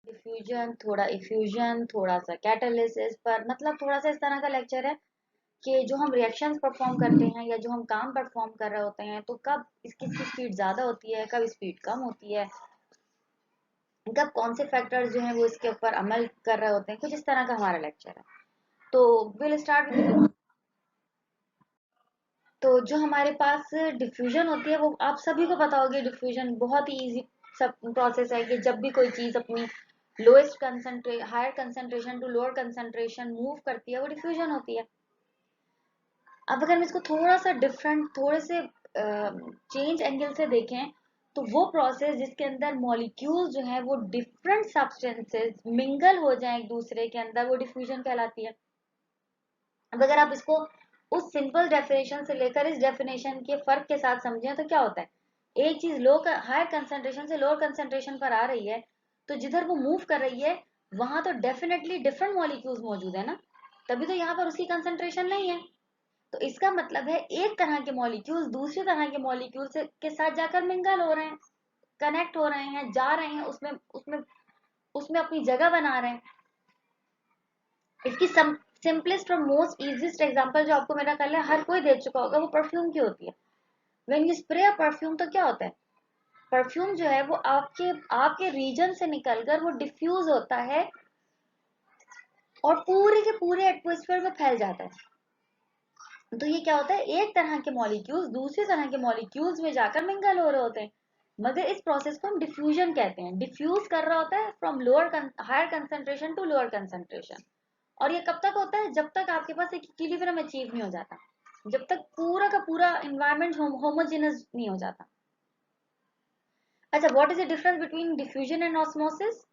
Diffusion, थोड़ा effusion, थोड़ा सा कैटालिसिस पर, मतलब थोड़ा सा इस तरह का लेक्चर है कि जो हम रिएक्शंस परफॉर्म करते हैं या जो हम काम परफॉर्म कर रहे होते हैं, तो कब इसकी स्पीड ज़्यादा होती है, कब स्पीड कम होती है, कब कौन से फैक्टर्स जो हैं वो इसके ऊपर अमल कर रहे होते हैं, कुछ इस तरह का हमारा लेक्चर है। तो विल स्टार्ट विद, तो जो हमारे पास डिफ्यूजन होती है वो आप सभी को पता होगी। डिफ्यूजन बहुत ही इजी सब प्रोसेस है कि जब भी कोई चीज अपनी लोएस्ट कंसंट्रे higher concentration to lower concentration move करती है, वो डिफ्यूजन होती है। अब अगर हम इसको थोड़ा सा डिफरेंट, थोड़े से चेंज एंगल से देखें, तो वो प्रोसेस जिसके अंदर मॉलिक्यूल जो है वो डिफरेंट सब्सटेंसेस मिंगल हो जाए एक दूसरे के अंदर, वो डिफ्यूजन कहलाती है। अब अगर आप इसको उस सिंपल डेफिनेशन से लेकर इस डेफिनेशन के फर्क के साथ समझें, तो क्या होता है, एक चीज लो हायर कंसंट्रेशन से लोअर कंसंट्रेशन पर आ रही है, तो जिधर वो मूव कर रही है वहां तो डेफिनेटली डिफरेंट मॉलिक्यूल्स मौजूद है ना, तभी तो यहाँ पर उसी कंसंट्रेशन नहीं है। तो इसका मतलब है एक तरह के मॉलिक्यूल्स दूसरी तरह के मॉलिक्यूल से के साथ जाकर मिंगल हो रहे हैं, कनेक्ट हो रहे हैं, जा रहे हैं, उसमें उसमें उसमें अपनी जगह बना रहे हैं। इसकी सिंपलेस्ट और मोस्ट इजीएस्ट एग्जांपल जो आपको मेरा कल है हर कोई दे चुका होगा, वो परफ्यूम की होती है। When you spray a perfume, तो क्या होता है, परफ्यूम जो है वो आपके आपके रीजन से निकलकर वो डिफ्यूज होता है और पूरे के पूरे एटमॉस्फेयर में फैल जाता है। तो ये क्या होता है, एक तरह के मॉलिक्यूल्स दूसरी तरह के मॉलिक्यूल्स में जाकर मिंगल हो रहे होते हैं, मगर इस प्रोसेस को हम डिफ्यूजन कहते हैं। डिफ्यूज कर रहा होता है from lower higher concentration to lower concentration. और ये कब तक होता है, जब तक आपके पास एक इक्विलिब्रियम अचीव नहीं हो जाता, जब तक पूरा का पूरा इन्वायरमेंट होमोजेनस नहीं हो जाता। अच्छा, what is the difference between diffusion and osmosis?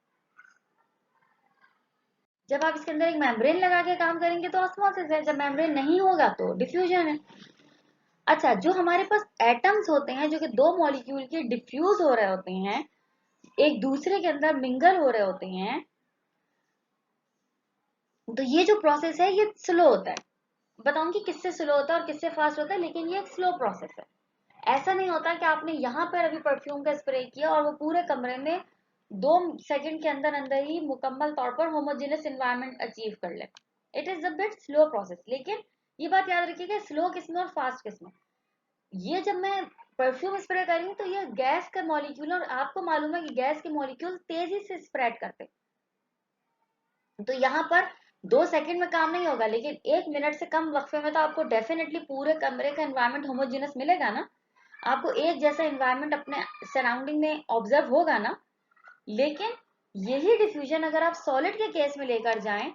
जब आप इसके अंदर एक मेम्ब्रेन लगा के काम करेंगे तो ऑस्मोसिस है, जब मेम्ब्रेन नहीं होगा तो डिफ्यूजन है। अच्छा, जो हमारे पास एटम्स होते हैं जो कि दो मॉलिक्यूल के डिफ्यूज हो रहे होते हैं, एक दूसरे के अंदर मिंगल हो रहे होते हैं, तो ये जो प्रोसेस है ये स्लो होता है। बताऊंगी किससे स्लो होता है और किससे फास्ट होता है, लेकिन ये एक स्लो प्रोसेस है। ऐसा नहीं होता कि आपने यहाँ पर अभी परफ्यूम का स्प्रे किया और वो पूरे कमरे में 2 सेकंड के अंदर अंदर ही मुकम्मल तौर पर होमोजेनस एनवायरनमेंट अचीव कर ले। It is a bit slow process. लेकिन ये बात याद रखिएगा, स्लो किसमें और फास्ट किसमें। ये जब मैं परफ्यूम स्प्रे कर रही हूँ तो ये गैस का मॉलिक्यूल, और आपको मालूम है कि गैस के मॉलिक्यूल तेजी से स्प्रेड करते, तो यहाँ पर 2 सेकंड में काम नहीं होगा, लेकिन 1 मिनट से कम वक्फे में तो आपको डेफिनेटली पूरे कमरे का एनवायरनमेंट होमोजेनस मिलेगा ना, आपको एक जैसा एनवायरनमेंट अपने सराउंडिंग में ऑब्जर्व होगा ना। लेकिन यही डिफ्यूजन अगर आप सॉलिड के केस में लेकर जाएं,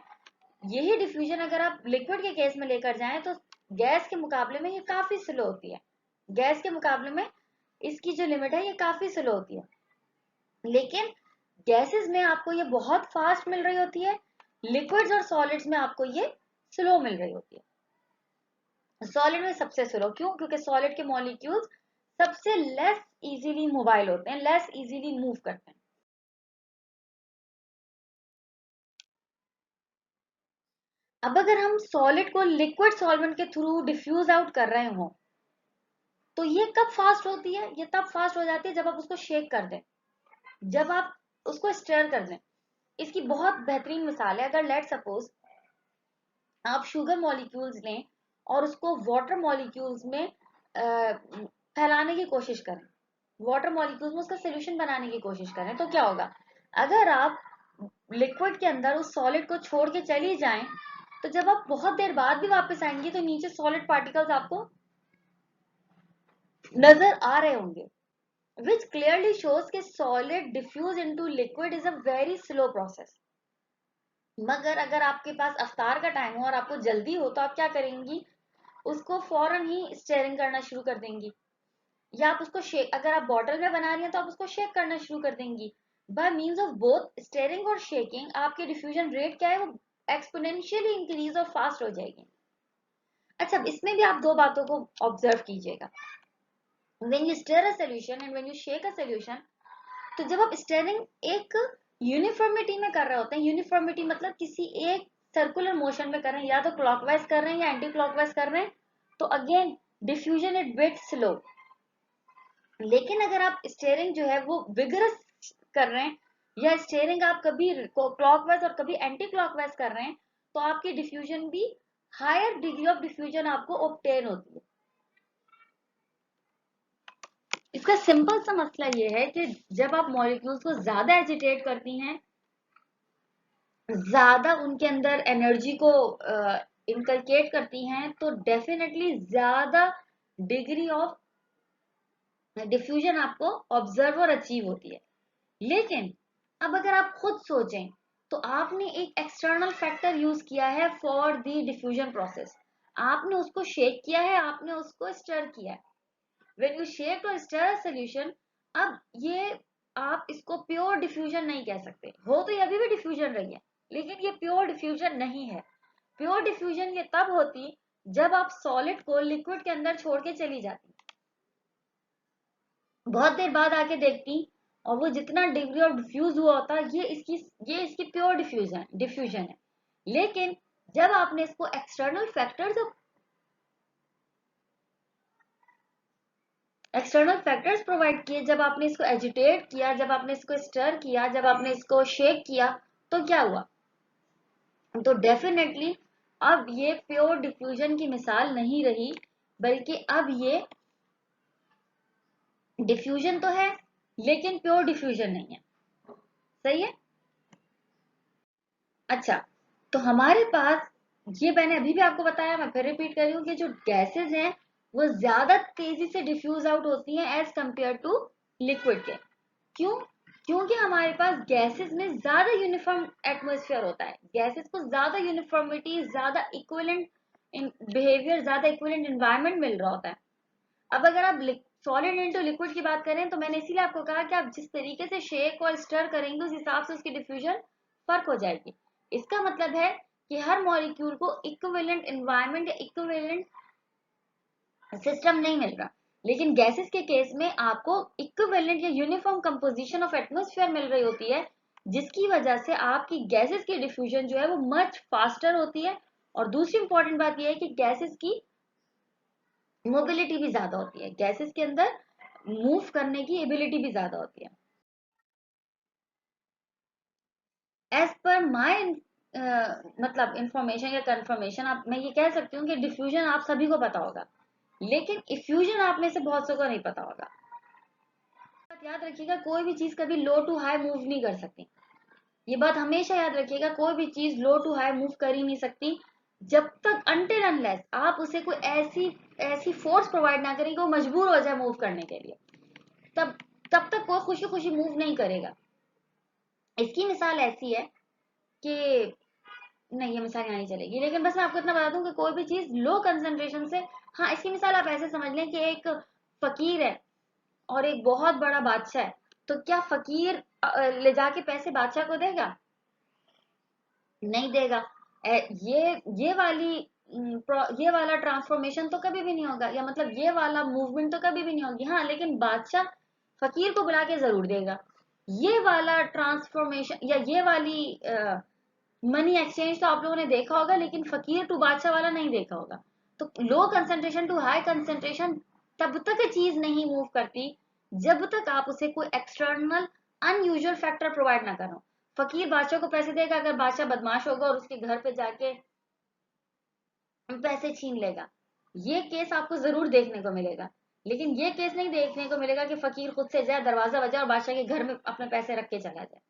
यही डिफ्यूजन अगर आप लिक्विड के केस में लेकर जाएं, तो गैस के मुकाबले में ये काफी स्लो होती है। गैस के मुकाबले में इसकी जो लिमिट है ये काफी स्लो होती है। लेकिन गैसेस में आपको ये बहुत फास्ट मिल रही होती है, लिक्विड्स और सॉलिड्स में आपको ये स्लो मिल रही होती है। सॉलिड में सबसे स्लो क्यों, क्योंकि सॉलिड के मॉलिक्यूल्स सबसे लेस इजीली मोबाइल होते हैं, लेस इजीली मूव करते हैं। अब अगर हम सॉलिड को लिक्विड सॉल्वेंट के थ्रू डिफ्यूज आउट कर रहे हो, तो ये कब फास्ट होती है, ये तब फास्ट हो जाती है जब आप उसको शेक कर दें, जब आप उसको स्टर कर दें। इसकी बहुत बेहतरीन मिसाल है, अगर लेट सपोज आप शुगर मॉलिक्यूल्स लें और उसको वाटर मॉलिक्यूल्स में फैलाने की कोशिश करें, वाटर मॉलिक्यूल्स में उसका सोल्यूशन बनाने की कोशिश करें, तो क्या होगा, अगर आप लिक्विड के अंदर उस सॉलिड को छोड़ के चली जाएं, तो जब आप बहुत देर बाद भी वापस आएंगे तो नीचे सॉलिड पार्टिकल्स आपको नजर आ रहे होंगे, which clearly shows कि solid diffuse into liquid is a very slow process। मगर अगर आपके पास अफ्तार का टाइम हो और आपको जल्दी हो, तो आप क्या करेंगी, उसको फौरन ही स्टेयरिंग करना शुरू कर देंगी, या आप उसको शेक, अगर आप बॉटल में बना रही हैं तो आप उसको शेक करना शुरू कर देंगी। Bye means of both steering और शेकिंग आपकी डिफ्यूजन रेट क्या है, वो एक्सपोनेंशियली इंक्रीज और फास्ट हो जाएगी। अच्छा, इसमें भी आप दो बातों को ऑब्जर्व कीजिएगा। When you stare a solution and when you shake a solution, तो जब आप स्टेयरिंग एक यूनिफॉर्मिटी में कर रहे होते हैं, यूनिफॉर्मिटी मतलब किसी एक सर्कुलर मोशन में कर रहे हैं, या तो क्लॉकवाइज कर रहे हैं या एंटी क्लॉकवाइज कर रहे हैं, तो again diffusion it bit slow. लेकिन अगर आप स्टेयरिंग जो है वो विगरस कर रहे हैं, या स्टेयरिंग आप कभी क्लॉकवाइज और कभी एंटी क्लॉकवाइज कर रहे हैं, तो आपकी डिफ्यूजन भी हायर डिग्री ऑफ डिफ्यूजन आपको ऑब्टेन होती है। इसका सिंपल सा मसला ये है कि जब आप मॉलिक्यूल्स को ज्यादा एजिटेट करती हैं, ज्यादा उनके अंदर एनर्जी को इनकलकेट करती हैं, तो डेफिनेटली ज्यादा डिग्री ऑफ डिफ्यूजन आपको ऑब्जर्व और अचीव होती है। लेकिन अब अगर आप खुद सोचें, तो आपने एक एक्सटर्नल फैक्टर यूज किया है फॉर द डिफ्यूजन प्रोसेस। आपने उसको शेक किया है, आपने उसको स्टर किया है। व्हेन यू शेक और स्टर अ सॉल्यूशन, अब ये आप इसको प्योर डिफ्यूजन नहीं कह सकते हो, तो ये अभी भी डिफ्यूजन रही है, लेकिन ये प्योर डिफ्यूजन नहीं है। प्योर डिफ्यूजन ये तब होती जब आप सॉलिड को लिक्विड के अंदर छोड़ के चली जाती, बहुत देर बाद आके देखती, और वो जितना डिग्री ऑफ डिफ्यूज हुआ होता, ये इसकी प्योर डिफ्यूजन है। लेकिन जब आपने इसको एक्सटर्नल फैक्टर्स प्रोवाइड किए, जब आपने इसको एजिटेट किया, जब आपने इसको स्टर किया, जब आपने इसको शेक किया, तो क्या हुआ? तो डेफिनेटली अब ये प्योर डिफ्यूजन की मिसाल नहीं रही, बल्कि अब ये डिफ्यूजन तो है, लेकिन प्योर डिफ्यूजन नहीं है। सही है? अच्छा, तो हमारे पास, ये मैंने अभी भी आपको बताया, मैं फिर रिपीट कर रही हूँ कि जो गैसेस हैं वो ज्यादा तेजी से डिफ्यूज आउट होती हैं एज कंपेयर टू लिक्विड के। क्यों? क्योंकि हमारे पास गैसेस में ज्यादा यूनिफॉर्म एटमॉस्फेयर होता है, गैसेस को ज्यादा यूनिफॉर्मिटी, ज्यादा इक्विवेलेंट बिहेवियर, ज्यादा इक्विवेलेंट एनवायरनमेंट मिल रहा होता है। अब अगर आप सॉलिड इनटू लिक्विड की बात करें, तो मैंने इसीलिए आपको कहा कि आप जिस तरीके से शेक और स्टर करेंगे, उस हिसाब से उसकी डिफ्यूजन फर्क हो जाएगी। इसका मतलब है कि हर मॉलिक्यूल को इक्विवेलेंट एनवायरनमेंट या इक्विवेलेंट सिस्टम नहीं मिल रहा। लेकिन गैसेस के केस में आपको इक्विवेलेंट या यूनिफॉर्म कंपोजिशन ऑफ एटमॉस्फेयर मिल रही होती है, जिसकी वजह से आपकी गैसेस की डिफ्यूजन जो है वो मच फास्टर होती है। और दूसरी इंपॉर्टेंट बात यह है कि गैसेस की मोबिलिटी भी ज्यादा होती है, गैसेस के अंदर मूव करने की एबिलिटी भी ज्यादा होती है। एज पर माई मतलब इंफॉर्मेशन या कंफर्मेशन, आप मैं ये कह सकती हूँ कि डिफ्यूजन आप सभी को पता होगा, लेकिन इफ्यूजन आप में से बहुत सौ को नहीं पता होगा। याद रखिएगा, कोई भी चीज कभी लो टू हाई मूव नहीं कर सकती। ये बात हमेशा याद रखिएगा, कोई भी चीज लो टू हाई मूव कर ही नहीं सकती जब तक, अनटिल अनलेस आप उसे कोई ऐसी ऐसी फोर्स प्रोवाइड ना करें कि वो मजबूर हो जाए मूव करने के लिए। तब तब तक वो खुशी खुशी मूव नहीं करेगा। इसकी मिसाल ऐसी है कि, नहीं ये मिसाल यहाँ नहीं चलेगी, लेकिन बस मैं आपको इतना बता दूं कि कोई भी चीज लो कंसंट्रेशन से, हाँ इसकी मिसाल आप ऐसे समझ लें कि एक फकीर है और एक बहुत बड़ा बादशाह है, तो क्या फकीर ले जाके पैसे बादशाह को देगा? नहीं देगा। ये वाली ये वाला ट्रांसफॉर्मेशन तो कभी भी नहीं होगा, या मतलब ये वाला मूवमेंट तो कभी भी नहीं होगी। हाँ, लेकिन बादशाह फकीर को बुला के जरूर देगा। ये वाला ट्रांसफॉर्मेशन या ये वाली मनी एक्सचेंज तो आप लोगों ने देखा होगा, लेकिन फकीर टू बादशाह वाला नहीं देखा होगा। तो low concentration to high concentration तब तक चीज नहीं मूव करती जब तक आप उसे कोई एक्सटर्नल अनयूजुअल फैक्टर प्रोवाइड ना करो। फकीर बादशाह को पैसे देगा, अगर बादशाह बदमाश होगा और उसके घर पे जाके पैसे छीन लेगा, ये केस आपको जरूर देखने को मिलेगा। लेकिन ये केस नहीं देखने को मिलेगा कि फकीर खुद से जाए, दरवाजा बजाए और बादशाह के घर में अपने पैसे रख के चला जाए।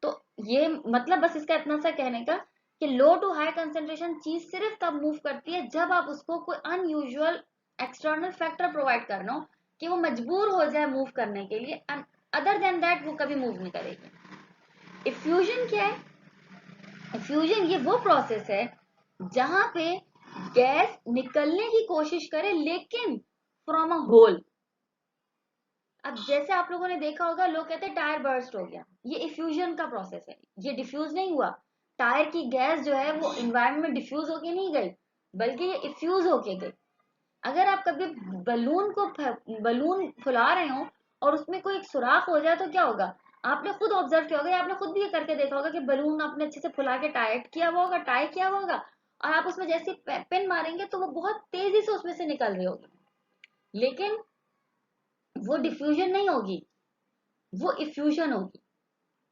तो ये मतलब बस इसका इतना सा कहने का कि लो टू हाई कंसेंट्रेशन चीज सिर्फ तब मूव करती है जब आप उसको कोई अनयूजुअल एक्सटर्नल फैक्टर प्रोवाइड करना हो कि वो मजबूर हो जाए मूव करने के लिए। अदर देन दैट वो कभी मूव नहीं करेगी। इफ्यूजन क्या है? इफ्यूजन ये वो प्रोसेस है जहां पे गैस निकलने की कोशिश करे, लेकिन फ्रॉम अ होल। अब जैसे आप लोगों ने देखा होगा, लोग कहते हैं टायर बर्स्ट हो गया, ये इफ्यूजन का प्रोसेस है। ये डिफ्यूज नहीं हुआ, टायर की गैस जो है वो इन्वायरमेंट में डिफ्यूज होके नहीं गई, बल्कि ये इफ्यूज होके गई। अगर आप कभी बलून फुला रहे हो और उसमें कोई एक सुराख हो जाए, तो क्या होगा? आपने खुद ऑब्जर्व किया होगा, या आपने खुद भी ये करके देखा होगा कि बलून आपने अच्छे से फुला के टाइट किया हुआ होगा, टाई किया हुआ होगा, और आप उसमें जैसे पिन मारेंगे तो वो बहुत तेजी से उसमें से निकल रही होगी, लेकिन वो डिफ्यूजन नहीं होगी, वो इफ्यूजन होगी।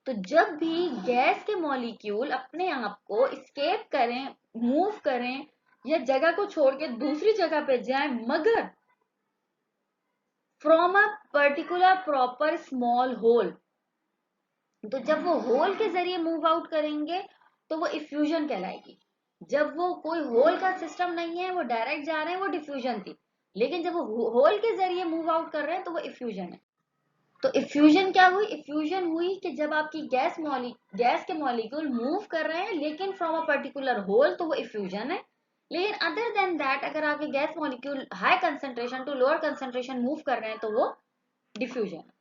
तो जब भी गैस के मॉलिक्यूल अपने आप को एस्केप करें, मूव करें या जगह को छोड़ के दूसरी जगह पे जाए, मगर from a particular proper small hole, तो जब वो होल के जरिए मूव आउट करेंगे तो वो इफ्यूजन कहलाएगी। जब वो कोई होल का सिस्टम नहीं है, वो डायरेक्ट जा रहे हैं, वो डिफ्यूजन थी। लेकिन जब वो होल के जरिए मूव आउट कर रहे हैं तो वो इफ्यूजन है। तो इफ्यूजन क्या हुई? इफ्यूजन हुई कि जब आपकी गैस के मॉलिक्यूल मूव कर रहे हैं लेकिन फ्रॉम अ पर्टिकुलर होल, तो वो इफ्यूजन है। लेकिन अदर देन दैट, अगर आपके gas molecule high concentration to lower concentration move कर रहे हैं तो वो डिफ्यूजन है।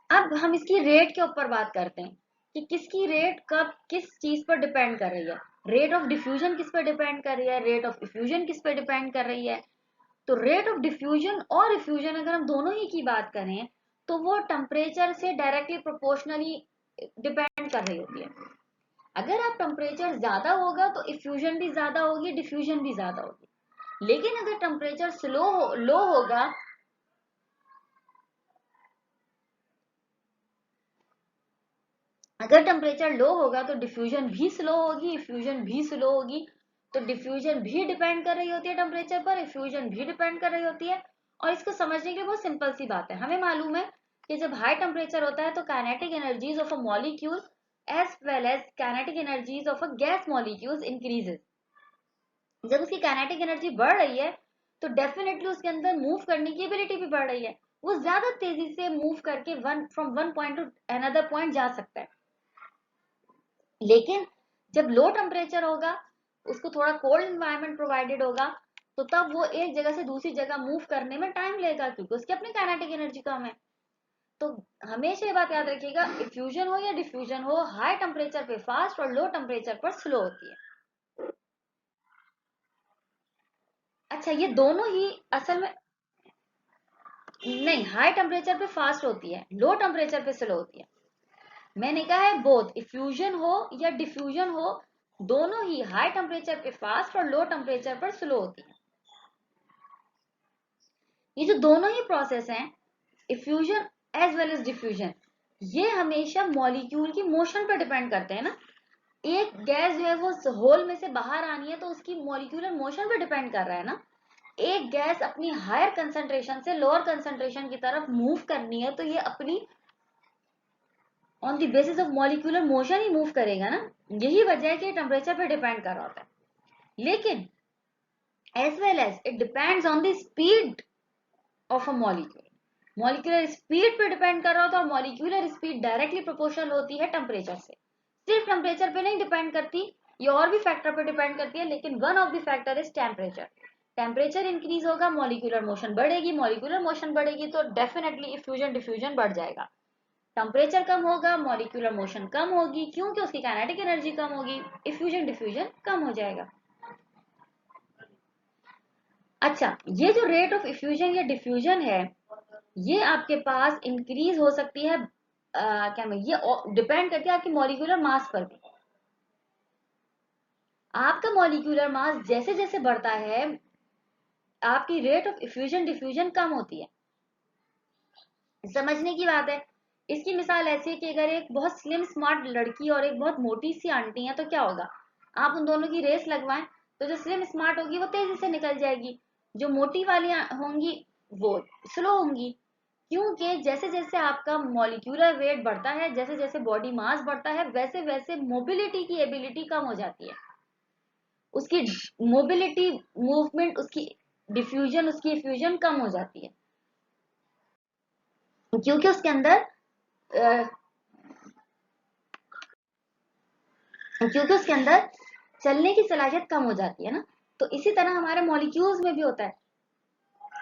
अब हम इसकी रेट के ऊपर बात करते हैं कि किसकी रेट कब किस चीज पर डिपेंड कर रही है। रेट ऑफ डिफ्यूजन किस पर डिपेंड कर रही है, रेट ऑफ इफ्यूजन किस पर डिपेंड कर रही है। तो रेट ऑफ डिफ्यूजन और इफ्यूजन अगर हम दोनों ही की बात करें तो वो टेम्परेचर से डायरेक्टली प्रोपोर्शनली डिपेंड कर रही होती है। अगर आप टेम्परेचर ज्यादा होगा तो इफ्यूजन भी ज्यादा होगी, डिफ्यूजन भी ज्यादा होगी। लेकिन अगर टेम्परेचर लो होगा, अगर टेम्परेचर लो होगा तो डिफ्यूजन भी स्लो होगी, इफ्यूजन भी स्लो होगी। तो डिफ्यूजन भी डिपेंड कर रही होती है टेम्परेचर पर, इफ्यूजन भी डिपेंड कर रही होती है। और इसको समझने के लिए बहुत सिंपल सी बात है, हमें मालूम है कि जब हाई टेम्परेचर होता है तो kinetic energies of a molecule as well as kinetic energies of a gas molecules increases. जब उसकी काइनेटिक एनर्जी बढ़ रही है तो डेफिनेटली उसके अंदर मूव करने की एबिलिटी भी बढ़ रही है। वो ज्यादा तेजी से मूव करके from one point two another point जा सकता है। लेकिन जब लो टेम्परेचर होगा, उसको थोड़ा कोल्ड एनवायरनमेंट प्रोवाइडेड होगा, तो तब वो एक जगह से दूसरी जगह मूव करने में टाइम लेगा क्योंकि उसकी अपनी काइनेटिक एनर्जी कम है। तो हमेशा ये बात याद रखिएगा, इफ्यूजन हो या डिफ्यूजन हो, हाई टेम्परेचर पे फास्ट और लो टेम्परेचर पर स्लो होती है। अच्छा, ये दोनों ही असल में नहीं, हाई टेम्परेचर पे फास्ट होती है, लो टेम्परेचर पे स्लो होती है। मैंने कहा है बोथ, इफ्यूजन हो या डिफ्यूजन हो, दोनों ही हाई टेम्परेचर पे फास्ट और लो टेम्परेचर पर स्लो होती है। ये जो दोनों ही प्रोसेस हैं, effusion as well as diffusion, ये हमेशा मॉलिक्यूल की मोशन पर डिपेंड करते हैं ना। एक गैस जो है वो होल में से बाहर आनी है तो उसकी मॉलिक्यूलर मोशन पर डिपेंड कर रहा है ना। एक गैस अपनी हायर कंसंट्रेशन से लोअर कंसंट्रेशन की तरफ मूव करनी है तो ये अपनी on the basis of molecular motion he move करेगा ना। यही वजह है कि टेम्परेचर पे डिपेंड कर रहा होता है। लेकिन as well as it depends on the speed of a molecule. Molecular speed पे डिपेंड कर रहा होता है, मॉलिक्यूलर स्पीड डायरेक्टली प्रोपोर्शनल होती है टेम्परेचर से। सिर्फ टेम्परेचर पे नहीं डिपेंड करती, ये और भी फैक्टर पे डिपेंड करती है, लेकिन one of the factor is temperature. Temperature increase होगा, मॉलिक्यूलर मोशन बढ़ेगी, मॉलिक्यूलर मोशन बढ़ेगी तो डेफिनेटली इफ्यूजन डिफ्यूजन बढ़ जाएगा। टेम्परेचर कम होगा, मॉलिक्यूलर मोशन कम होगी क्योंकि उसकी काइनेटिक एनर्जी कम होगी, इफ्यूजन डिफ्यूजन कम हो जाएगा। अच्छा, ये जो रेट ऑफ इफ्यूजन या डिफ्यूजन है, ये आपके पास इंक्रीज हो सकती है क्या मैं ये डिपेंड करती है आपकी मॉलिक्यूलर मास पर भी। आपका मॉलिक्यूलर मास जैसे जैसे बढ़ता है, आपकी रेट ऑफ इफ्यूजन डिफ्यूजन कम होती है। समझने की बात है। इसकी मिसाल ऐसी है कि अगर एक बहुत स्लिम स्मार्ट लड़की और एक बहुत मोटी सी आंटी है तो क्या होगा, आप उन दोनों की रेस लगवाएं तो जो स्लिम स्मार्ट होगी वो तेजी से निकल जाएगी, जो मोटी वाली होंगी वो स्लो होंगी। क्योंकि जैसे जैसे आपका मॉलिक्यूलर वेट बढ़ता है, जैसे जैसे बॉडी मास बढ़ता है, वैसे वैसे मोबिलिटी की एबिलिटी कम हो जाती है। उसकी मोबिलिटी, मूवमेंट, उसकी डिफ्यूजन, उसकी इफ्यूजन कम हो जाती है क्योंकि उसके अंदर क्योंकि उसके अंदर चलने की सलाहियत कम हो जाती है ना। तो इसी तरह हमारे मॉलिक्यूल्स में भी होता है,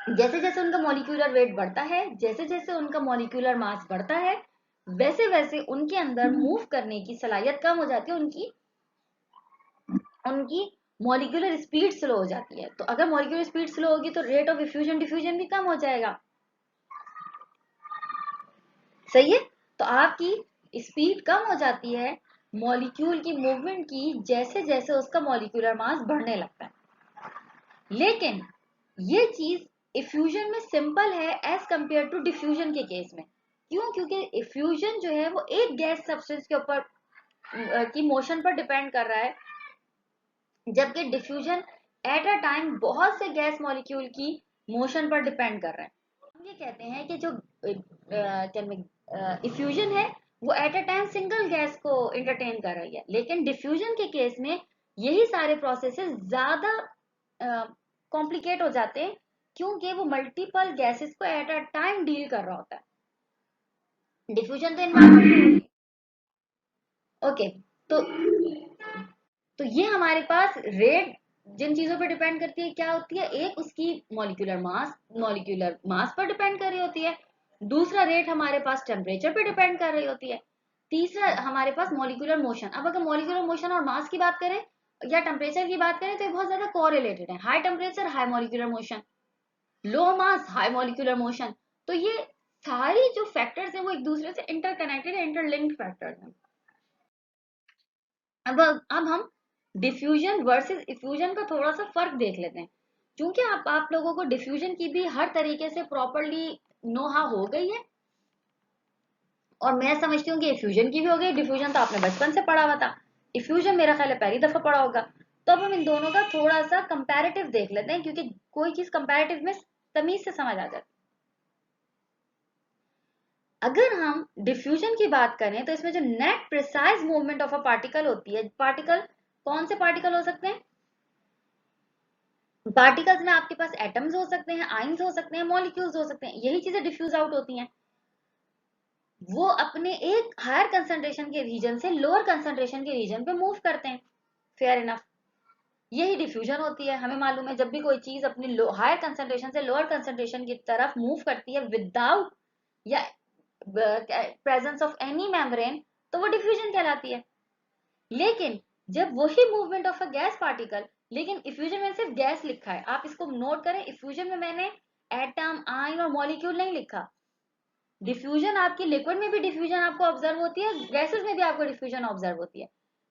जैसे जैसे उनका मॉलिक्यूलर वेट बढ़ता है, जैसे जैसे उनका मॉलिक्यूलर मास बढ़ता है, वैसे वैसे उनके अंदर मूव करने की सलाहियत कम हो जाती है, उनकी उनकी मॉलिक्यूलर स्पीड स्लो हो जाती है। तो अगर मॉलिक्यूलर स्पीड स्लो होगी तो रेट ऑफ इफ्यूजन डिफ्यूजन भी कम हो जाएगा। सही है। तो आपकी स्पीड कम हो जाती है मॉलिक्यूल की मूवमेंट की, जैसे जैसे उसका मॉलिक्यूलर मास बढ़ने लगता है। लेकिन ये चीज इफ्यूजन में सिंपल है एज कंपेयर टू डिफ्यूजन के केस में, क्यों? क्योंकि इफ्यूजन जो है वो एक गैस सब्सटेंस के ऊपर की मोशन पर डिपेंड कर रहा है, जबकि डिफ्यूजन एट अ टाइम बहुत से गैस मॉलिक्यूल की मोशन पर डिपेंड कर रहा है। हम ये कहते हैं कि जो इफ्यूजन है वो at a time single gas को इंटरटेन कर रही है, लेकिन डिफ्यूजन के केस में यही सारे प्रोसेसेस ज्यादा कॉम्प्लिकेट हो जाते हैं, क्योंकि वो मल्टीपल गैसेस को एट अ टाइम डील कर रहा होता है। डिफ्यूजन तो एनवायरमेंट। ओके, तो ये हमारे पास रेट जिन चीजों पर डिपेंड करती है क्या होती है, एक उसकी मॉलिक्यूलर मास पर डिपेंड कर रही होती है, दूसरा रेट हमारे पास टेम्परेचर पर डिपेंड कर रही होती है, तीसरा हमारे पास मॉलिक्यूलर मोशन। अब अगर मॉलिक्यूलर मोशन और मास की बात करें या टेम्परेचर की बात करें तो ये बहुत ज्यादा कोरिलेटेड है। High temperature high molecular motion, low mass high molecular motion. तो ये सारी जो फैक्टर्स हैं वो एक दूसरे से इंटरकनेक्टेड इंटरलिंक्ड फैक्टर्स हैं। अब हम डिफ्यूजन वर्सेस इफ्यूजन का थोड़ा सा फर्क देख लेते हैं, क्योंकि आप लोगों को डिफ्यूजन की भी हर तरीके से प्रॉपरली नोहा हो गई है, और मैं समझती हूँ कि इफ्यूजन की भी हो गई। डिफ्यूजन तो आपने बचपन से पढ़ा हुआ था, इफ्यूजन मेरा ख्याल है पहली दफा पढ़ा होगा। तो अब हम इन दोनों का थोड़ा सा कंपैरेटिव देख लेते हैं, क्योंकि कोई चीज कंपैरेटिव में तमीज से समझ आ जाती है। अगर हम डिफ्यूजन की बात करें तो इसमें जो net precise movement of a particle होती है, पार्टिकल कौन से पार्टिकल हो सकते हैं? पार्टिकल्स में आपके पास एटम्स हो सकते हैं, आइंस हो सकते हैं, मॉलिक्यूल्स हो सकते हैं, यही चीजें डिफ्यूज आउट होती हैं। वो अपने एक हायर कंसंट्रेशन के रीजन से लोअर कंसंट्रेशन के रीजन पे मूव करते हैं। फेयर इनफ, यही डिफ्यूजन होती है। हमें मालूम है जब भी कोई चीज अपनी हायर कंसंट्रेशन से लोअर कंसंट्रेशन की तरफ मूव करती है विदाउट या प्रेजेंस ऑफ एनी मेम्ब्रेन, तो वो डिफ्यूजन कहलाती है। लेकिन जब वही movement of a gas particle, लेकिन इफ्यूजन में सिर्फ गैस लिखा है, आप इसको नोट करें, इफ्यूजन में मैंने एटम आयन और मॉलिक्यूल नहीं लिखा। डिफ्यूजन आपकी लिक्विड में भी डिफ्यूजन आपको ऑब्जर्व होती है, गैसेस में भी आपको डिफ्यूजन ऑब्जर्व होती है,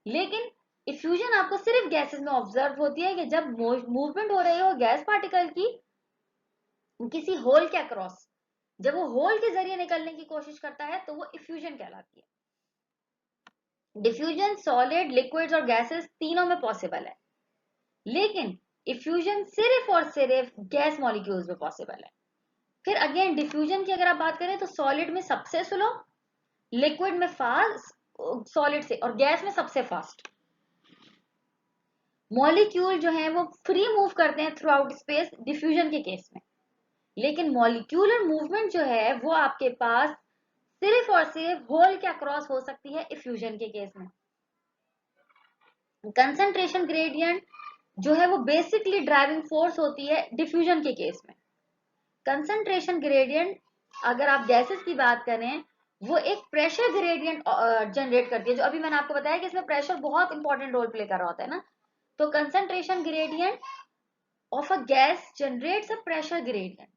लेकिन इफ्यूजन आपको सिर्फ गैसेस में ऑब्जर्व होती है कि जब मूवमेंट हो रही हो गैस पार्टिकल की किसी होल के अक्रॉस, जब वो होल के जरिए निकलने की कोशिश करता है तो वो इफ्यूजन कहलाती है। डिफ्यूजन सॉलिड, लिक्विड्स और गैसेस तीनों में पॉसिबल है, लेकिन इफ्यूजन सिर्फ और सिर्फ गैस मॉलिक्यूल्स में पॉसिबल है। फिर अगेन डिफ्यूजन की अगर आप बात करें तो सॉलिड में सबसे स्लो, लिक्विड में फास्ट, सॉलिड से, और गैस में सबसे फास्ट। मॉलिक्यूल जो है वो फ्री मूव करते हैं थ्रू आउट स्पेस डिफ्यूजन के केस में, लेकिन मॉलिक्यूलर मूवमेंट जो है वो आपके पास सिर्फ और सिर्फ होल के अक्रॉस हो सकती है इफ्यूजन के केस में। कंसंट्रेशन ग्रेडियंट जो है वो बेसिकली ड्राइविंग फोर्स होती है डिफ्यूजन के केस में। कंसंट्रेशन ग्रेडियंट अगर आप गैसेस की बात करें वो एक प्रेशर ग्रेडियंट जनरेट करती है, जो अभी मैंने आपको बताया कि इसमें प्रेशर बहुत इंपॉर्टेंट रोल प्ले कर रहा होता है ना। तो concentration gradient of a gas generates a pressure gradient.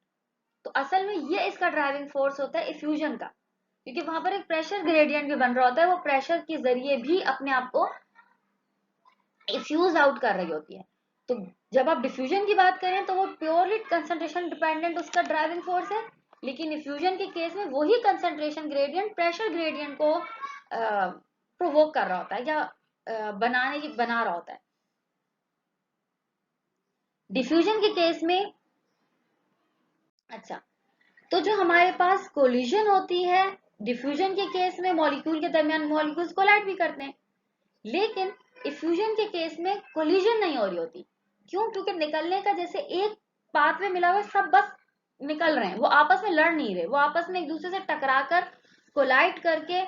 तो असल में ये इसका ड्राइविंग फोर्स होता है इफ्यूजन का, क्योंकि वहां पर एक प्रेशर ग्रेडियंट भी बन रहा होता है, वो प्रेशर के जरिए भी अपने आप को इफ्यूज आउट कर रही होती है। तो जब आप डिफ्यूजन की बात करें तो वो प्योरली कंसंट्रेशन डिपेंडेंट उसका ड्राइविंग फोर्स है, लेकिन इफ्यूजन के केस में वही कंसंट्रेशन ग्रेडियंट प्रेशर ग्रेडियंट को प्रोवोक कर रहा होता है, या बना रहा होता है। डिफ्यूजन के केस में अच्छा, तो जो हमारे पास कोलिजन होती है डिफ्यूजन के केस में, मॉलिक्यूल के दरमियान मॉलिक्यूल्स कोलाइड भी करते हैं, लेकिन इफ्यूजन के केस में कोलिजन नहीं हो रही होती। क्यों? क्योंकि निकलने का जैसे एक पाथवे मिला हुआ, सब बस निकल रहे हैं, वो आपस में लड़ नहीं रहे, वो आपस में एक दूसरे से टकराकर कोलाइड करके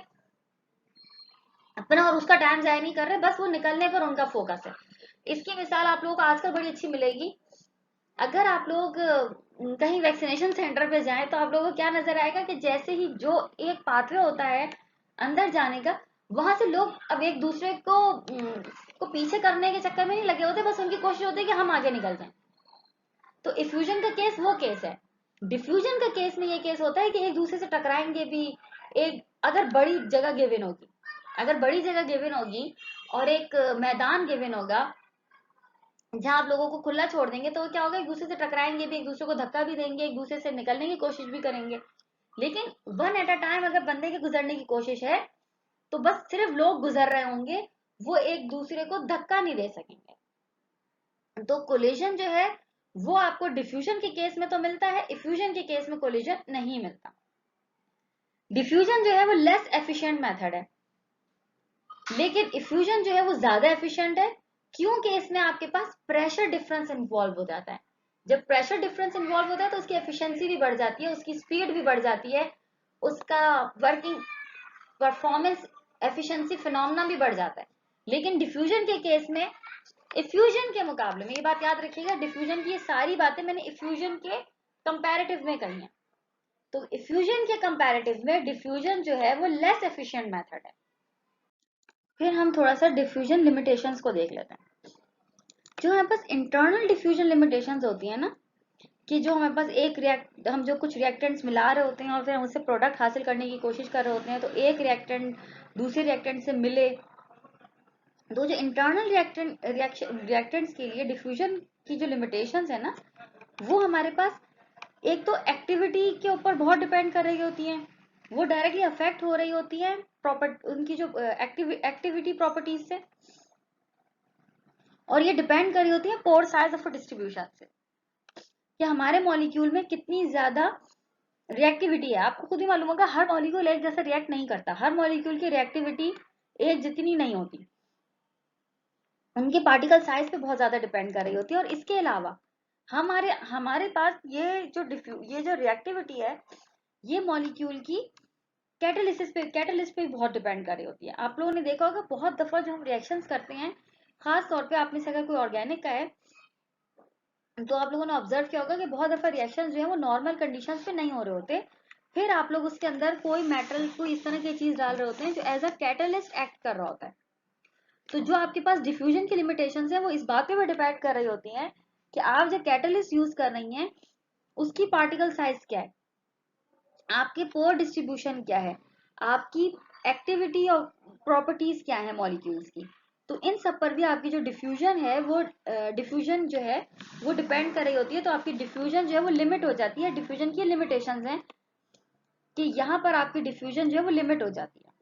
अपना और उसका टाइम जाया नहीं कर रहे, बस वो निकलने पर उनका फोकस है। इसकी मिसाल आप लोगों को आजकल बड़ी अच्छी मिलेगी। अगर आप लोग कहीं वैक्सीनेशन सेंटर पे जाएं तो आप लोगों को क्या नजर आएगा कि जैसे ही जो एक पाथवे होता है अंदर जाने का, वहां से लोग अब एक दूसरे को पीछे करने के चक्कर में नहीं लगे होते, बस उनकी कोशिश होती है कि हम आगे निकल जाएं। तो इफ्यूजन का केस वो केस है। डिफ्यूजन का केस में ये केस होता है कि एक दूसरे से टकराएंगे भी। एक अगर बड़ी जगह गिवन होगी, अगर बड़ी जगह गिवन होगी और एक मैदान गिवन होगा जहां आप लोगों को खुला छोड़ देंगे, तो क्या होगा, एक दूसरे से टकराएंगे भी, एक दूसरे को धक्का भी देंगे, एक दूसरे से निकलने की कोशिश भी करेंगे। लेकिन वन एट अ टाइम अगर बंदे के गुजरने की कोशिश है तो बस सिर्फ लोग गुजर रहे होंगे, वो एक दूसरे को धक्का नहीं दे सकेंगे। तो कोलिजन जो है वो आपको डिफ्यूजन के केस में तो मिलता है, इफ्यूजन के केस में कोलिजन नहीं मिलता। डिफ्यूजन जो है वो लेस एफिशिएंट मेथड है, लेकिन इफ्यूजन जो है वो ज्यादा एफिशिएंट है, क्योंकि इसमें आपके पास प्रेशर डिफरेंस इन्वॉल्व हो जाता है। जब प्रेशर डिफरेंस इन्वॉल्व होता है तो उसकी एफिशिएंसी भी बढ़ जाती है, उसकी स्पीड भी बढ़ जाती है, उसका वर्किंग परफॉर्मेंस एफिशिएंसी फिनोमेना भी बढ़ जाता है। लेकिन डिफ्यूजन के केस में इफ्यूजन के मुकाबले में, ये बात याद रखिएगा, डिफ्यूजन की ये सारी बातें मैंने इफ्यूजन के कंपैरेटिव में कही हैं, तो इफ्यूजन के कंपैरेटिव में डिफ्यूजन जो है वो लेस एफिशिएंट मेथड है। फिर हम थोड़ा सा डिफ्यूजन लिमिटेशंस को देख लेते हैं। जो हमारे पास इंटरनल डिफ्यूजन लिमिटेशंस होती है ना, कि जो हमारे पास हम जो कुछ रिएक्टेंट्स मिला रहे होते हैं और फिर हम उससे प्रोडक्ट हासिल करने की कोशिश कर रहे होते हैं, तो एक रिएक्टेंट दूसरे रिएक्टेंट से मिले, तो जो इंटरनल रिएक्टेंट्स के लिए डिफ्यूजन की जो लिमिटेशंस है ना, वो हमारे पास एक तो एक्टिविटी के ऊपर बहुत डिपेंड कर रही होती है, वो डायरेक्टली अफेक्ट हो रही होती है उनकी जो एक्टिविटी प्रॉपर्टीज से, और ये डिपेंड कर रही होती है पोर साइज ऑफ डिस्ट्रीब्यूशन से, कि हमारे मॉलिक्यूल में कितनी ज्यादा रिएक्टिविटी है। आपको खुद ही मालूम होगा हर मॉलिक्यूल एक जैसा रिएक्ट नहीं करता, हर मॉलिक्यूल की रिएक्टिविटी एक जितनी नहीं होती, उनके पार्टिकल साइज पे बहुत ज्यादा डिपेंड कर रही होती है। और इसके अलावा हमारे हमारे पास ये जो रिएक्टिविटी है, ये मॉलिक्यूल की कैटलिस्ट पे बहुत डिपेंड कर रही होती है। आप लोगों ने देखा होगा बहुत दफा जो हम रिएक्शंस करते हैं, खास तौर पे आप में से अगर कोई ऑर्गेनिक का है तो आप लोगों ने ऑब्जर्व किया होगा कि बहुत दफा रिएक्शंस जो है वो नॉर्मल कंडीशंस पे नहीं हो रहे होते, फिर आप लोग उसके अंदर कोई मेटल कोई इस तरह की चीज डाल रहे होते हैं जो एज अ कैटलिस्ट एक्ट कर रहा होता है। तो जो आपके पास डिफ्यूजन की लिमिटेशंस है वो इस बात पे भी डिपेंड कर रही होती हैं कि आप जब कैटलिस्ट यूज कर रही हैं उसकी पार्टिकल साइज क्या है, आपके पोर डिस्ट्रीब्यूशन क्या है, आपकी एक्टिविटी और प्रॉपर्टीज क्या है मॉलिक्यूल्स की। तो इन सब पर भी आपकी जो डिफ्यूजन है वो डिफ्यूजन जो है वो डिपेंड कर रही होती है। तो आपकी डिफ्यूजन जो है वो लिमिट हो जाती है, डिफ्यूजन की लिमिटेशंस हैं कि यहाँ पर आपकी डिफ्यूजन जो है वो लिमिट हो जाती है।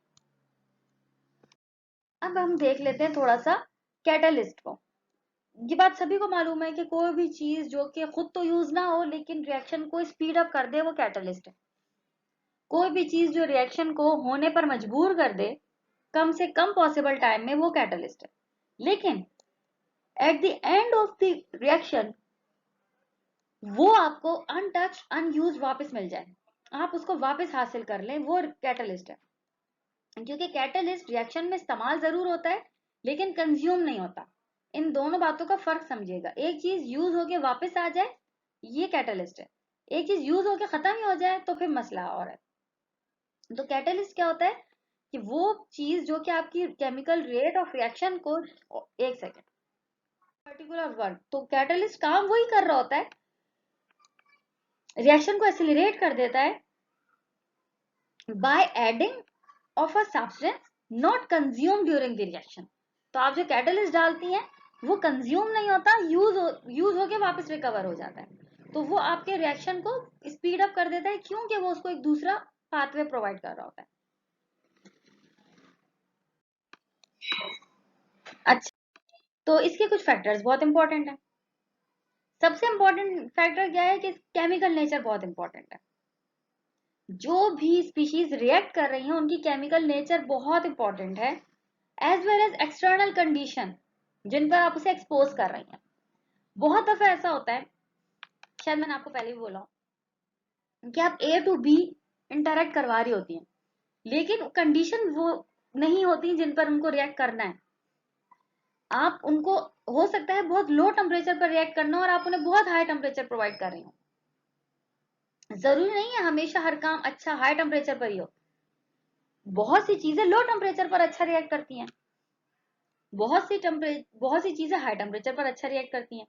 अब हम देख लेते हैं थोड़ा सा कैटलिस्ट को। ये बात सभी को मालूम है कि कोई भी चीज जो कि खुद तो यूज ना हो लेकिन रिएक्शन को स्पीड अप कर दे वो कैटलिस्ट है। कोई भी चीज जो रिएक्शन को होने पर मजबूर कर दे कम से कम पॉसिबल टाइम में, वो कैटलिस्ट है। लेकिन at the end of the reaction वो आपको अनटच अनयूज वापस मिल जाए, आप उसको वापस हासिल कर लें, वो कैटलिस्ट है। क्योंकि कैटलिस्ट रिएक्शन में इस्तेमाल जरूर होता है लेकिन कंज्यूम नहीं होता। इन दोनों बातों का फर्क समझिएगा, एक चीज यूज होके वापस आ जाए ये कैटलिस्ट है, एक चीज यूज होके खत्म ही हो जाए तो फिर मसला और है। तो कैटलिस्ट क्या होता है कि वो चीज जो कि आपकी केमिकल रेट ऑफ रिएक्शन को, एक सेकेंड, पर्टिकुलर वर्क, तो कैटलिस्ट काम वही कर रहा होता है, रिएक्शन को एक्सीलरेट कर देता है by adding of a substance not consume during the reaction. तो आप जो कैटलिस्ट डालती हैं वो कंज्यूम नहीं होता, यूज होके वापस रिकवर हो जाता है। तो वो आपके रिएक्शन को स्पीड अप कर देता है, क्योंकि वो उसको एक दूसरा पाथवे प्रोवाइड कर रहा होता है। अच्छा, तो इसके कुछ फैक्टर्स बहुत इंपॉर्टेंट है। सबसे इंपॉर्टेंट फैक्टर क्या है कि केमिकल नेचर बहुत इंपॉर्टेंट है। जो भी स्पीशीज रिएक्ट कर रही हैं उनकी केमिकल नेचर बहुत इंपॉर्टेंट है, as well as external condition जिन पर आप उसे एक्सपोज कर रही हैं। बहुत दफा ऐसा होता है, शायद मैंने आपको पहले भी बोला कि आप ए टू बी इंटरेक्ट करवा रही होती हैं, लेकिन कंडीशन वो नहीं होती जिन पर उनको रिएक्ट करना है। आप उनको, हो सकता है बहुत लो टेम्परेचर पर रिएक्ट करना और आप उन्हें बहुत हाई टेम्परेचर प्रोवाइड कर रही हो। जरूरी नहीं है हमेशा हर काम अच्छा हाई टेम्परेचर पर ही हो, बहुत सी चीजें लो टेम्परेचर पर अच्छा रिएक्ट करती हैं, बहुत सी चीजें हाई टेम्परेचर पर अच्छा रिएक्ट करती हैं।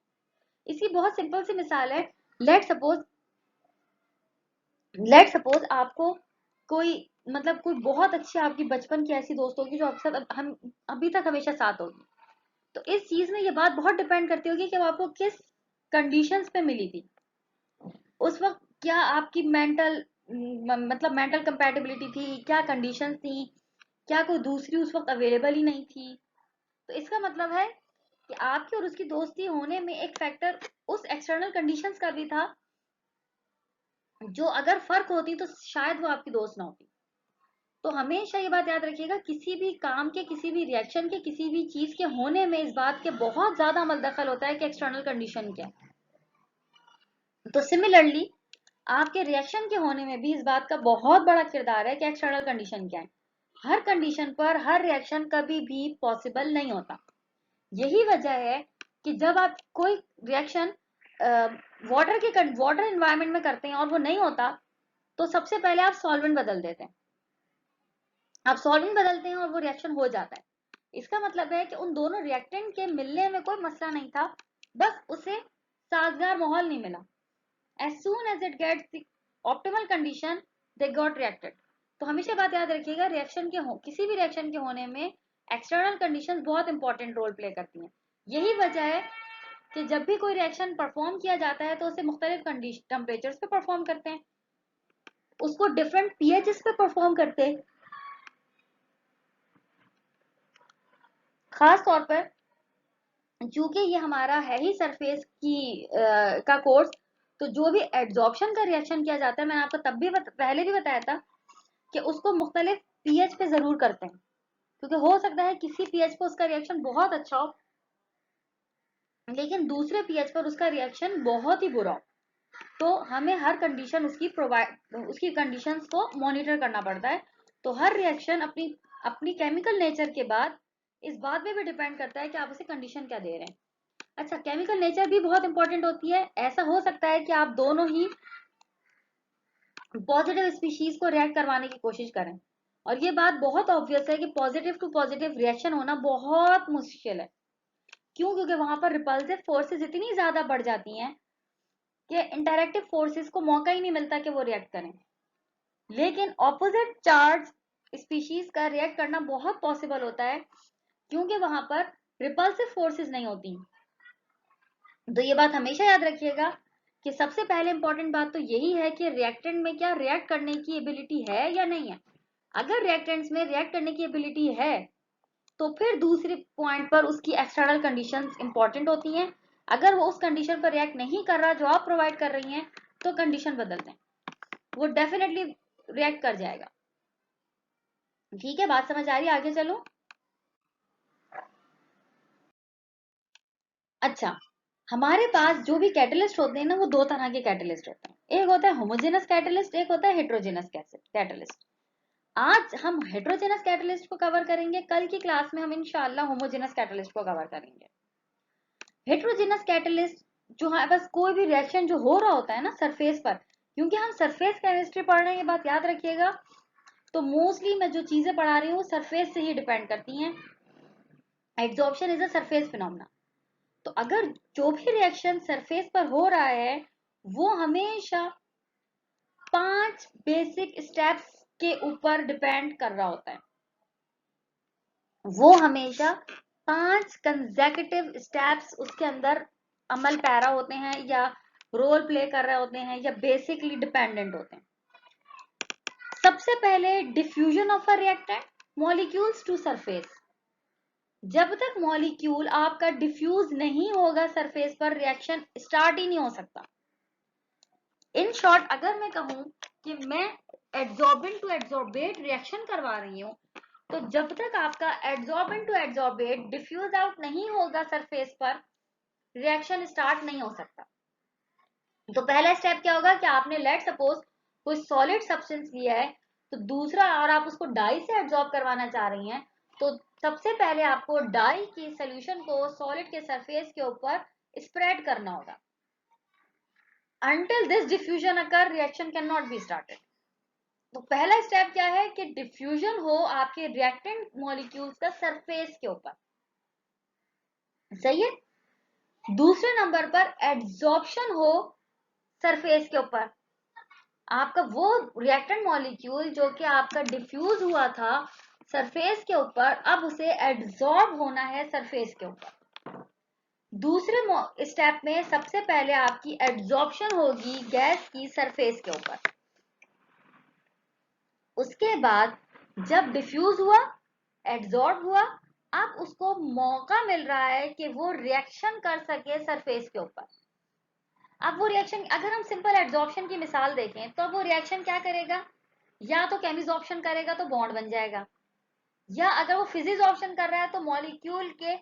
इसकी बहुत सिंपल सी मिसाल है, लेट सपोज आपको कोई, मतलब कोई बहुत अच्छी आपकी बचपन की ऐसी दोस्त होगी जो अक्सर हम अभी तक हमेशा साथ होगी। तो इस चीज में ये बात बहुत डिपेंड करती होगी कि वो आपको किस कंडीशंस पे मिली थी, उस वक्त क्या आपकी मेंटल मतलब मेंटल कंपैटिबिलिटी थी, क्या कंडीशंस थी, क्या कोई दूसरी उस वक्त अवेलेबल ही नहीं थी। तो इसका मतलब है कि आपकी और उसकी दोस्ती होने में एक फैक्टर उस एक्सटर्नल कंडीशंस का भी था, जो अगर फर्क होती तो शायद वो आपकी दोस्त ना होती। तो हमेशा ये बात याद रखिएगा, किसी भी काम के, किसी भी रिएक्शन के, किसी भी चीज के होने में इस बात के बहुत ज्यादा अमल दखल होता है कि एक्सटर्नल कंडीशन क्या है। तो सिमिलरली आपके रिएक्शन के होने में भी इस बात का बहुत बड़ा किरदार है कि एक्सटर्नल कंडीशन क्या है। हर कंडीशन पर हर रिएक्शन कभी भी पॉसिबल नहीं होता। यही वजह है कि जब आप कोई रिएक्शन वाटर एनवायरनमेंट में करते हैं और वो नहीं होता, तो सबसे पहले आप सॉल्वेंट बदल देते हैं। आप सॉल्वेंट बदलते हैं और वो रिएक्शन हो जाता है। इसका मतलब है कि उन दोनों रिएक्टेंट के मिलने में कोई मसला नहीं था, बस उसे साजगार माहौल नहीं मिला। as soon as it gets the optimal condition, they got reacted। तो हमेशा बात याद रखिएगा, रिएक्शन के किसी भी रिएक्शन के होने में एक्सटर्नल कंडीशंस बहुत इंपॉर्टेंट रोल प्ले करती हैं। यही वजह है कि जब भी कोई रिएक्शन परफॉर्म किया जाता है तो उसे मुख्तलिफ टेम्परेचर्स पे परफॉर्म करते हैं, उसको डिफरेंट पीएचएस पे परफॉर्म करते हैं। खास तौर पर चूंकि ये हमारा है ही सरफेस की का कोर्स, तो जो भी एड्जॉर्प्शन का रिएक्शन किया जाता है, मैंने आपको तब भी पहले भी बताया था कि उसको मुख्तलिफ पीएच पे जरूर करते हैं, क्योंकि हो सकता है किसी पीएच पे उसका रिएक्शन बहुत अच्छा हो, लेकिन दूसरे पीएच पर उसका रिएक्शन बहुत ही बुरा हो। तो हमें हर कंडीशन उसकी कंडीशंस को मॉनिटर करना पड़ता है। तो हर रिएक्शन अपनी अपनी केमिकल नेचर के बाद इस बात पे भी डिपेंड करता है कि आप उसे कंडीशन क्या दे रहे हैं। अच्छा, केमिकल नेचर भी बहुत इंपॉर्टेंट होती है। ऐसा हो सकता है कि आप दोनों ही पॉजिटिव स्पीशीज को रिएक्ट करवाने की कोशिश करें, और ये बात बहुत ऑब्वियस है कि पॉजिटिव टू पॉजिटिव रिएक्शन होना बहुत मुश्किल है। क्यों? क्योंकि वहां पर रिपल्सिव फोर्सेस इतनी ज्यादा बढ़ जाती हैं कि इंटरेक्टिव फोर्सेस को मौका ही नहीं मिलता कि वो रिएक्ट करें। लेकिन ऑपोजिट चार्ज स्पीशीज का रिएक्ट करना बहुत पॉसिबल होता है, क्योंकि वहां पर रिपल्सिव फोर्सेस नहीं होती। तो ये बात हमेशा याद रखिएगा कि सबसे पहले इंपॉर्टेंट बात तो यही है कि रिएक्टेंट में क्या रिएक्ट करने की एबिलिटी है या नहीं है। अगर रिएक्टेंट्स में रिएक्ट करने की एबिलिटी है, तो फिर दूसरे पॉइंट पर उसकी एक्सटर्नल कंडीशंस इंपॉर्टेंट होती हैं। अगर वो उस कंडीशन पर रिएक्ट नहीं कर रहा जो आप प्रोवाइड कर रही हैं, तो कंडीशन बदल दें, वो डेफिनेटली रिएक्ट कर जाएगा। ठीक है, बात समझ आ रही है? आगे चलो। अच्छा, हमारे पास जो भी कैटलिस्ट होते हैं ना, वो दो तरह के कैटलिस्ट होते हैं। एक होता है होमोजेनस कैटलिस्ट, एक होता है हेट्रोजेनस कैटलिस्ट। आज हम हेट्रोजेनस कैटलिस्ट को कवर करेंगे, कल की क्लास में हम इंशाल्लाह होमोजेनस कैटलिस्ट को कवर करेंगे। हेट्रोजेनस कैटलिस्ट जो है, बस कोई भी रिएक्शन जो हो रहा होता है ना सरफेस पर, क्योंकि हम सरफेस केमिस्ट्री पढ़ रहे हैं, ये बात याद रखिएगा, तो मोस्टली मैं जो चीजें पढ़ा रही हूँ सरफेस से ही डिपेंड करती हैं। Adsorption is a surface phenomena. तो अगर जो भी रिएक्शन सरफेस पर हो रहा है, वो हमेशा 5 बेसिक स्टेप्स के ऊपर डिपेंड कर रहा होता है। वो हमेशा 5 कंसेक्यूटिव स्टेप्स उसके अंदर अमल पैरा होते हैं, या रोल प्ले कर रहे होते हैं, या बेसिकली डिपेंडेंट होते हैं। सबसे पहले diffusion of a reactant molecules to surface. जब तक मॉलिक्यूल आपका डिफ्यूज नहीं होगा सरफेस पर, रिएक्शन स्टार्ट ही नहीं हो सकता। इन शॉर्ट अगर मैं कहूं कि मैं एड्सॉर्बेंट टू एड्सॉर्बेट रिएक्शन करवा रही हूं, तो जब तक आपका adsorbent to adsorbate diffuse out नहीं होगा सरफेस पर, रिएक्शन स्टार्ट नहीं हो सकता। तो पहला स्टेप क्या होगा कि आपने लेट सपोज कोई सॉलिड सब्सटेंस लिया है, तो दूसरा, और आप उसको डाई से एब्जॉर्ब करवाना चाह रही हैं, तो सबसे पहले आपको डाई की सोल्यूशन को सॉलिड के सरफेस के ऊपर स्प्रेड करना होगा। until this diffusion occur, reaction cannot be started। तो पहला स्टेप क्या है कि डिफ्यूजन हो आपके रिएक्टेंट मॉलिक्यूल्स का सरफेस के ऊपर, सही है। दूसरे नंबर पर एड्सॉर्प्शन हो सरफेस के ऊपर। आपका वो रिएक्टेंट मॉलिक्यूल जो कि आपका डिफ्यूज हुआ था सरफेस के ऊपर, अब उसे एड्सॉर्ब होना है सरफेस के ऊपर। दूसरे स्टेप में सबसे पहले आपकी एड्सॉर्प्शन होगी गैस की सरफेस के ऊपर। उसके बाद जब डिफ्यूज हुआ, एड्सॉर्ब हुआ, अब उसको मौका मिल रहा है कि वो रिएक्शन कर सके सरफेस के ऊपर। अब वो रिएक्शन, अगर हम सिंपल एड्सॉर्प्शन की मिसाल देखें तो वो रिएक्शन क्या करेगा, या तो केमिसॉर्प्शन करेगा तो बॉन्ड बन जाएगा, या अगर वो फिजिसॉर्प्शन कर रहा है तो मॉलिक्यूल के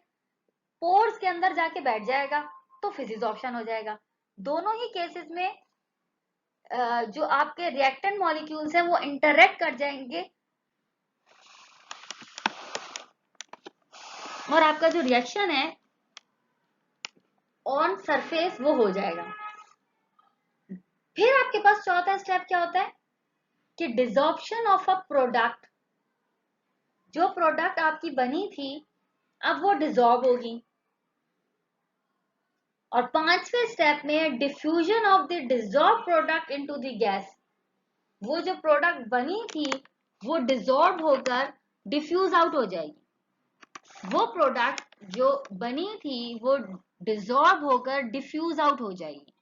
पोर्स के अंदर जाके बैठ जाएगा तो फिजिसॉर्प्शन हो जाएगा। दोनों ही केसेस में जो आपके रिएक्टेंट मॉलिक्यूल्स हैं वो इंटरेक्ट कर जाएंगे और आपका जो रिएक्शन है ऑन सरफेस वो हो जाएगा। फिर आपके पास चौथा स्टेप क्या होता है कि डिसॉर्प्शन ऑफ अ प्रोडक्ट। जो प्रोडक्ट आपकी बनी थी अब वो डिसॉल्व होगी। और पांचवें स्टेप में diffusion of the dissolve product into the gas. वो जो प्रोडक्ट बनी थी वो डिसॉल्व होकर डिफ्यूज आउट हो जाएगी। वो प्रोडक्ट जो बनी थी वो डिसॉल्व होकर डिफ्यूज आउट हो जाएगी।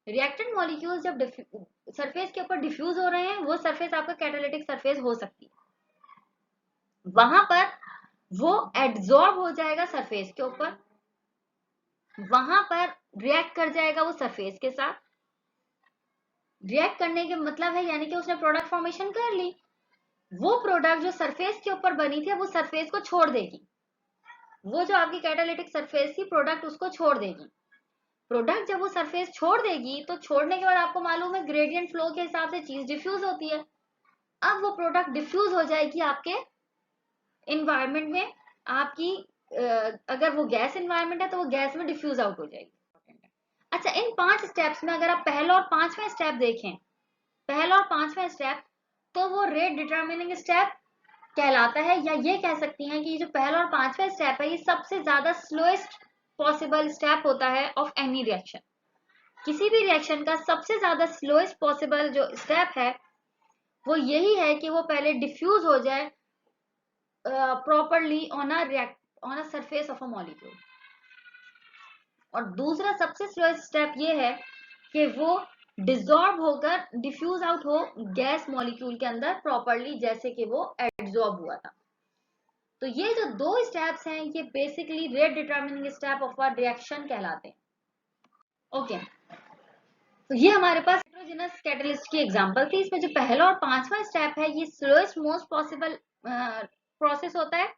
रिएक्टेंट मॉलिक्यूल जब सरफेस के ऊपर डिफ्यूज हो रहे हैं, वो सरफेस आपका कैटालिटिक सरफेस हो सकती है। वहां पर वो एड्सॉर्ब हो जाएगा सरफेस के ऊपर, वहां पर रिएक्ट कर जाएगा वो सरफेस के साथ। रिएक्ट करने के मतलब है यानी कि उसने प्रोडक्ट फॉर्मेशन कर ली। वो प्रोडक्ट जो सरफेस के ऊपर बनी थी वो सरफेस को छोड़ देगी। वो जो आपकी कैटालिटिक सरफेस थी प्रोडक्ट उसको छोड़ देगी। प्रोडक्ट जब वो सरफेस छोड़ देगी तो छोड़ने के बाद आपको मालूम है ग्रेडियंट फ्लो के हिसाब से चीज डिफ्यूज होती है। अब वो प्रोडक्ट डिफ्यूज हो जाएगी आपके इन्वायरमेंट में। आपकी अगर वो गैस इन्वायरमेंट है तो वो गैस में डिफ्यूज आउट हो जाएगी। अच्छा, इन 5 स्टेप्स में अगर आप पहला और पांचवा स्टेप देखें, पहला और पांचवा स्टेप तो वो रेट डिटरमिनिंग स्टेप कहलाता है, या ये कह सकती हैं कि जो पहला और पांचवा स्टेप है ये सबसे ज्यादा स्लोएस्ट पॉसिबल स्टेप होता है ऑफ एनी रिएक्शन। किसी भी रिएक्शन का सबसे ज्यादा स्लोएस्ट पॉसिबल जो स्टेप है वो यही है कि वो पहले डिफ्यूज हो जाए properly on a surface of a molecule. और दूसरा सबसे स्लोएस्ट स्टेप ये है कि वो डिसॉल्व होकर डिफ्यूज आउट हो गैस मॉलिक्यूल के अंदर प्रॉपरली, जैसे कि वो एड्सॉर्ब हुआ था। तो ये जो 2 स्टेप्स हैं ये basically rate determining step of a reaction कहलाते हैं। ओके, तो ये हमारे पास हेटेरोजेनस कैटलिस्ट की एग्जांपल थी। इसमें जो पहला और पांचवा स्टेप है ये स्लोएस्ट मोस्ट पॉसिबल प्रोसेस होता है।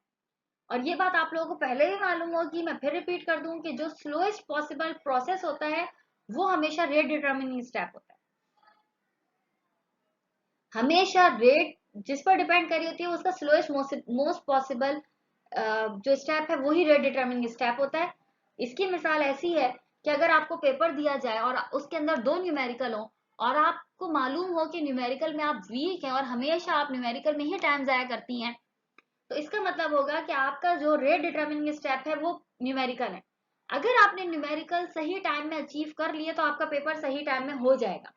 और ये बात आप लोगों को पहले ही मालूम होगी, मैं फिर रिपीट कर दूं कि जो स्लोएस्ट पॉसिबल प्रोसेस होता है वो हमेशा रेट डिटरमिनिंग स्टेप होता है। हमेशा रेट जिस पर डिपेंड करी होती है उसका स्लोएस्ट मोस्ट पॉसिबल जो स्टेप है वही रेट डिटरमिनिंग स्टेप होता है। इसकी मिसाल ऐसी है कि अगर आपको पेपर दिया जाए और उसके अंदर 2 न्यूमेरिकल हो और आपको मालूम हो कि न्यूमेरिकल में आप वीक हैं और हमेशा आप न्यूमेरिकल में ही टाइम जाया करती हैं, तो इसका मतलब होगा कि आपका जो रेट डिटरमिनिंग स्टेप है वो न्यूमेरिकल है। अगर आपने न्यूमेरिकल सही टाइम में अचीव कर लिए तो आपका पेपर सही टाइम में हो जाएगा।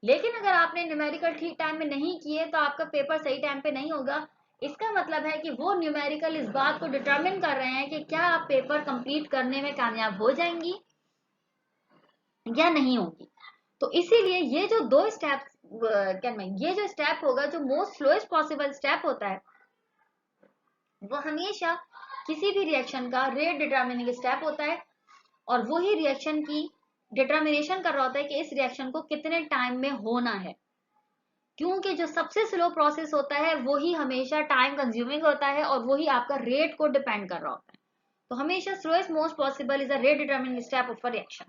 लेकिन अगर आपने न्यूमेरिकल ठीक टाइम में नहीं किए तो आपका पेपर सही टाइम पे नहीं होगा। इसका मतलब है कि वो न्यूमेरिकल इस बात को डिटरमिन कर रहे हैं कि क्या आप पेपर कंप्लीट करने में कामयाब हो जाएंगी या नहीं होगी। तो इसीलिए ये जो 2 स्टेप ये जो स्टेप होगा जो मोस्ट स्लोएस्ट पॉसिबल स्टेप होता है वो हमेशा किसी भी रिएक्शन का रेट डिटरमिनिंग स्टेप होता है। और वही रिएक्शन की डिटरमिनेशन कर रहा होता है कि इस रिएक्शन को कितने टाइम में होना है। क्योंकि जो सबसे स्लो प्रोसेस होता है वही हमेशा टाइम कंज्यूमिंग होता है और वही आपका रेट को डिपेंड कर रहा होता है। तो हमेशा slowest most possible is a rate determining step of a reaction.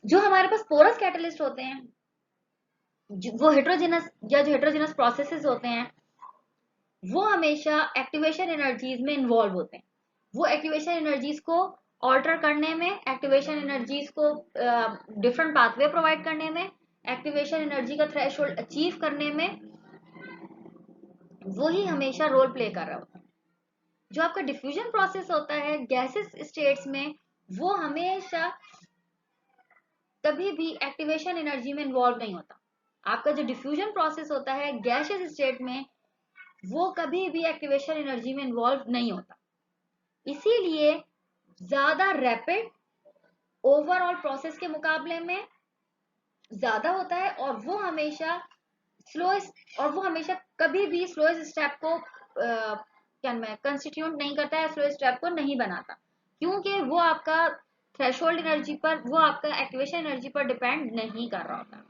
जो हमारे पास पोरस कैटलिस्ट होते हैं वो हेटेरोजेनस या जो हेटेरोजेनस प्रोसेसेस होते हैं वो हमेशा एक्टिवेशन एनर्जीज में इन्वॉल्व होते हैं। वो एक्टिवेशन एनर्जीज को ऑल्टर करने में, एक्टिवेशन एनर्जीज को डिफरेंट पाथवे प्रोवाइड करने में, एक्टिवेशन एनर्जी का थ्रेशोल्ड अचीव करने में वही हमेशा रोल प्ले कर रहा होता है। जो आपका डिफ्यूजन प्रोसेस होता है गैसेस स्टेट्स में वो हमेशा कभी भी एक्टिवेशन एनर्जी में इन्वॉल्व नहीं होता। आपका जो डिफ्यूजन प्रोसेस होता है गैसेस स्टेट में वो कभी भी एक्टिवेशन एनर्जी में इन्वॉल्व नहीं होता। इसीलिए ज्यादा रैपिड ओवरऑल प्रोसेस के मुकाबले में ज्यादा होता है, और वो हमेशा स्लोएस्ट, और वो हमेशा कभी भी स्लोएस्ट स्टेप को क्या मैं कंस्टिट्यूट नहीं करता है, स्लोएस्ट स्टेप को नहीं बनाता, क्योंकि वो आपका थ्रेशोल्ड एनर्जी पर, वो आपका एक्टिवेशन एनर्जी पर डिपेंड नहीं कर रहा होता।